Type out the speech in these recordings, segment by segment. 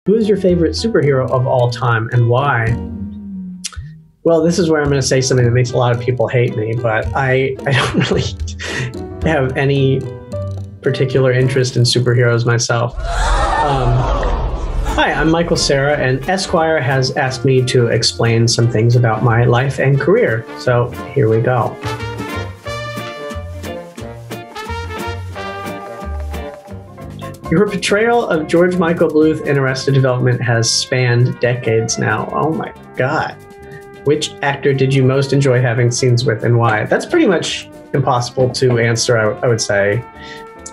Who is your favorite superhero of all time and why? Well, this is where I'm going to say something that makes a lot of people hate me, but I don't really have any particular interest in superheroes myself. Hi, I'm Michael Cera, and Esquire has asked me to explain some things about my life and career. So here we go. Your portrayal of George Michael Bluth in Arrested Development has spanned decades now. Oh my God. Which actor did you most enjoy having scenes with and why? That's pretty much impossible to answer, I would say.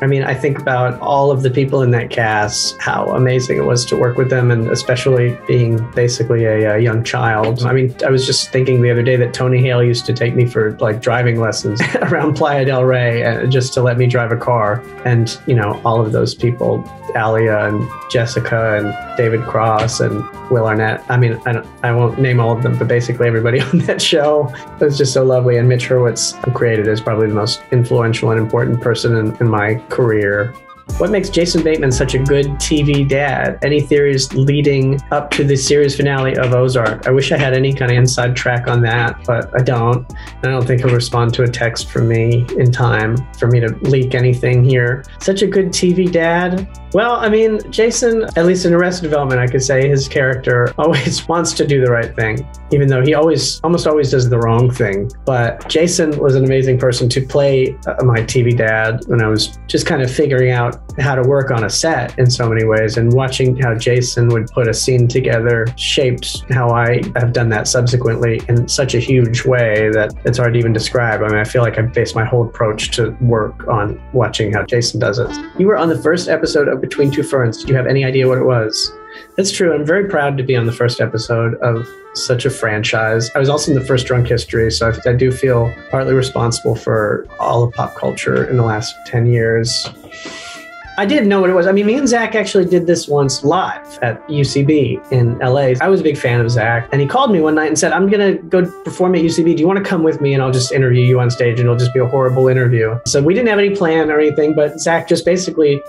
I mean, I think about all of the people in that cast, how amazing it was to work with them, and especially being basically a young child. I mean, I was just thinking the other day that Tony Hale used to take me for like driving lessons around Playa del Rey just to let me drive a car. And, you know, all of those people, Alia and Jessica and David Cross and Will Arnett. I mean, I won't name all of them, but basically everybody on that show was just so lovely. And Mitch Hurwitz, who created, is probably the most influential and important person in my career. What makes Jason Bateman such a good TV dad? Any theories leading up to the series finale of Ozark? I wish I had any kind of inside track on that, but I don't. And I don't think he'll respond to a text from me in time for me to leak anything here. Such a good TV dad? Well, I mean, Jason, at least in Arrested Development, I could say his character always wants to do the right thing, even though he almost always does the wrong thing. But Jason was an amazing person to play my TV dad when I was just kind of figuring out how to work on a set in so many ways, and watching how Jason would put a scene together shaped how I have done that subsequently in such a huge way that it's hard to even describe. I mean, I feel like I've based my whole approach to work on watching how Jason does it. You were on the first episode of Between Two Ferns. Do you have any idea what it was? That's true. I'm very proud to be on the first episode of such a franchise. I was also in the first Drunk History, so I do feel partly responsible for all of pop culture in the last 10 years. I didn't know what it was. I mean, me and Zach actually did this once live at UCB in LA. I was a big fan of Zach, and he called me one night and said, I'm going to go perform at UCB. Do you want to come with me? And I'll just interview you on stage, and it'll just be a horrible interview. So we didn't have any plan or anything, but Zach just basically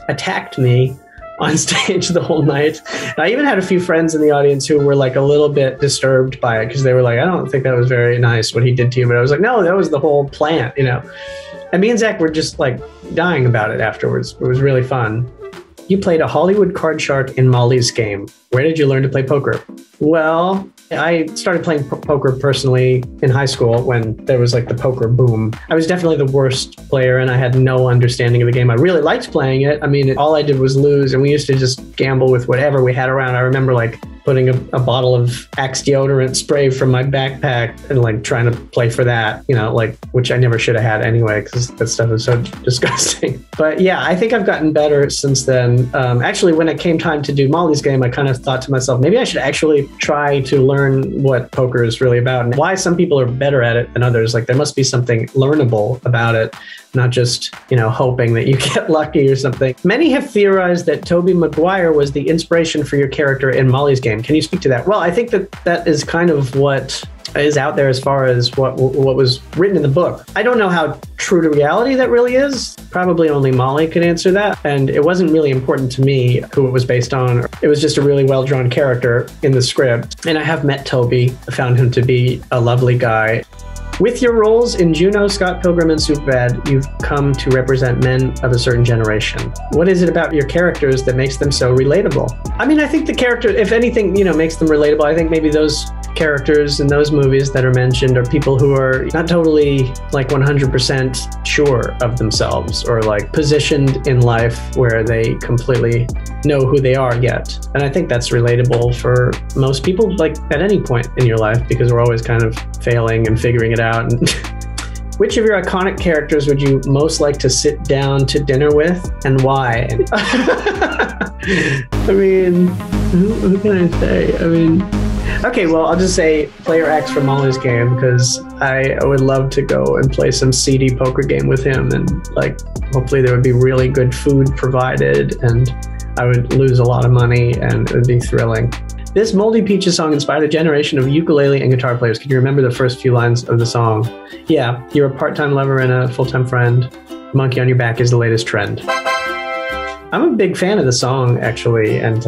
attacked me on stage the whole night. And I even had a few friends in the audience who were like a little bit disturbed by it, because they were like, I don't think that was very nice what he did to you. But I was like, no, that was the whole plan, you know. And me and Zach were just like dying about it afterwards. It was really fun. You played a Hollywood card shark in Molly's Game. Where did you learn to play poker? Well, I started playing poker personally in high school when there was like the poker boom. I was definitely the worst player, and I had no understanding of the game. I really liked playing it. I mean, all I did was lose, and we used to just gamble with whatever we had around. I remember like putting a bottle of Axe deodorant spray from my backpack and like trying to play for that, you know, like, which I never should have had anyway, because that stuff is so disgusting. But yeah, I think I've gotten better since then. Actually, when it came time to do Molly's Game, I kind of thought to myself, maybe I should actually try to learn what poker is really about and why some people are better at it than others. Like, there must be something learnable about it, not just, you know, hoping that you get lucky or something. Many have theorized that Tobey Maguire was the inspiration for your character in Molly's Game. Can you speak to that? Well, I think that is kind of what is out there as far as what was written in the book. I don't know how true to reality that really is. Probably only Molly could answer that. And it wasn't really important to me who it was based on. It was just a really well-drawn character in the script. And I have met Tobey. I found him to be a lovely guy. With your roles in Juno, Scott Pilgrim, and Superbad, you've come to represent men of a certain generation. What is it about your characters that makes them so relatable? I mean, I think the character, if anything, you know, makes them relatable. I think maybe those characters in those movies that are mentioned are people who are not totally like 100% sure of themselves, or like positioned in life where they completely know who they are yet. And I think that's relatable for most people, like at any point in your life, because we're always kind of failing and figuring it out. Which of your iconic characters would you most like to sit down to dinner with, and why? I mean, who can I say? I mean, okay, well, I'll just say Player X from Molly's Game, because I would love to go and play some seedy poker game with him, and like, hopefully there would be really good food provided, and I would lose a lot of money, and it would be thrilling. This Moldy Peaches song inspired a generation of ukulele and guitar players. Can you remember the first few lines of the song? Yeah, you're a part-time lover and a full-time friend. Monkey on your back is the latest trend. I'm a big fan of the song, actually, and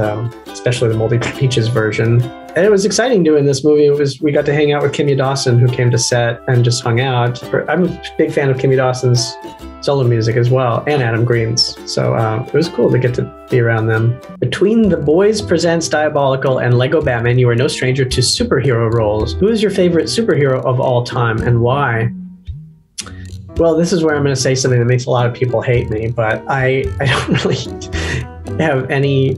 especially the Moldy Peaches version. And it was exciting doing this movie. We got to hang out with Kimya Dawson, who came to set and just hung out. I'm a big fan of Kimya Dawson's solo music as well, and Adam Green's. So it was cool to get to be around them. Between The Boys Presents Diabolical and Lego Batman, you are no stranger to superhero roles. Who is your favorite superhero of all time and why? Well, this is where I'm going to say something that makes a lot of people hate me, but I don't really have any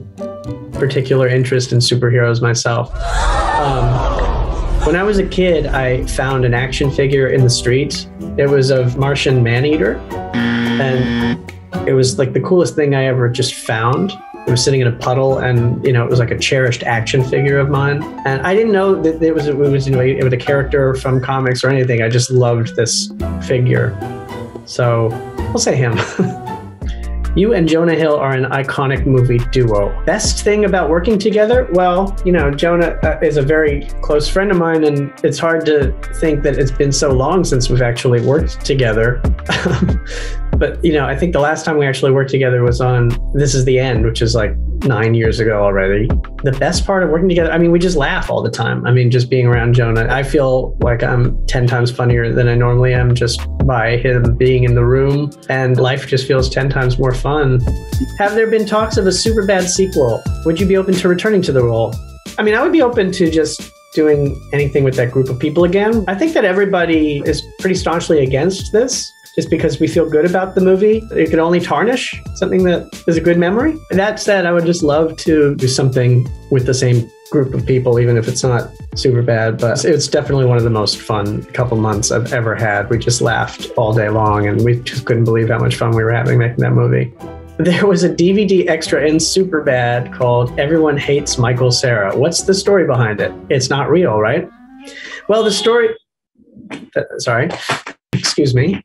particular interest in superheroes myself. When I was a kid, I found an action figure in the street. It was of Martian Maneater, and it was like the coolest thing I ever just found. It was sitting in a puddle, and it was like a cherished action figure of mine. And I didn't know that it was a character from comics or anything. I just loved this figure, so I'll say him. You and Jonah Hill are an iconic movie duo. Best thing about working together? Well, Jonah is a very close friend of mine, and it's hard to think that it's been so long since we've actually worked together. But, I think the last time we actually worked together was on This Is the End, which is like 9 years ago already. The best part of working together, we just laugh all the time. Just being around Jonah, I feel like I'm 10 times funnier than I normally am just by him being in the room, and life just feels 10 times more fun. Have there been talks of a Superbad sequel? Would you be open to returning to the role? I would be open to just doing anything with that group of people again. I think that everybody is pretty staunchly against this, just because we feel good about the movie. It could only tarnish something that is a good memory. That said, I would just love to do something with the same group of people, even if it's not Superbad. But it's definitely one of the most fun couple months I've ever had. We just laughed all day long, and we just couldn't believe how much fun we were having making that movie. There was a DVD extra in Superbad called Everyone Hates Michael Cera. What's the story behind it? It's not real, right? Well, the story... Sorry. Excuse me.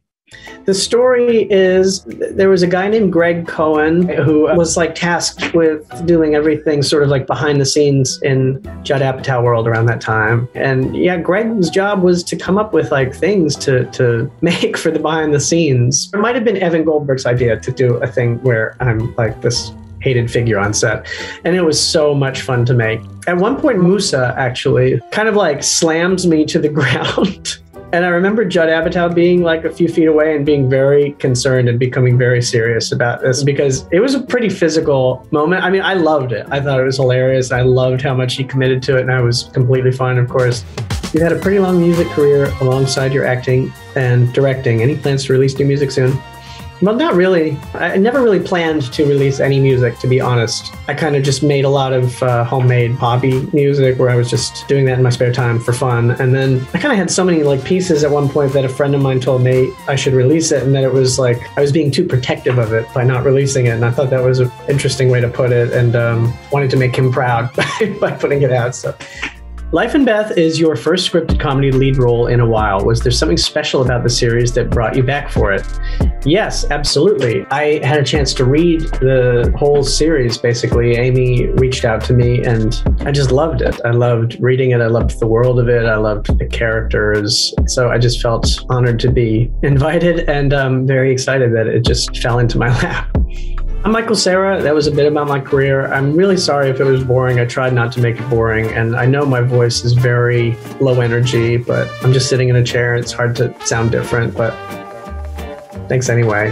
The story is there was a guy named Greg Cohen who was tasked with doing everything sort of behind the scenes in Judd Apatow world around that time. And yeah, Greg's job was to come up with things to make for the behind the scenes. It might have been Evan Goldberg's idea to do a thing where I'm this hated figure on set. And it was so much fun to make. At one point, Musa actually kind of slams me to the ground. And I remember Judd Apatow being a few feet away and being very concerned and becoming very serious about this, because it was a pretty physical moment. I loved it. I thought it was hilarious. I loved how much he committed to it, and I was completely fine, of course. You've had a pretty long music career alongside your acting and directing. Any plans to release new music soon? Well, not really. I never really planned to release any music, to be honest. I kind of just made a lot of homemade hobby music where I was just doing that in my spare time for fun. And then I kind of had so many pieces at one point that a friend of mine told me I should release it, and that it was I was being too protective of it by not releasing it. And I thought that was an interesting way to put it, and wanted to make him proud by putting it out. So. Life and Beth is your first scripted comedy lead role in a while. Was there something special about the series that brought you back for it? Yes, absolutely. I had a chance to read the whole series, basically. Amy reached out to me, and I just loved it. I loved reading it. I loved the world of it. I loved the characters. So I just felt honored to be invited, and very excited that it just fell into my lap. I'm Michael Cera. That was a bit about my career. I'm really sorry if it was boring. I tried not to make it boring, and I know my voice is very low energy, but I'm just sitting in a chair. It's hard to sound different, but thanks anyway.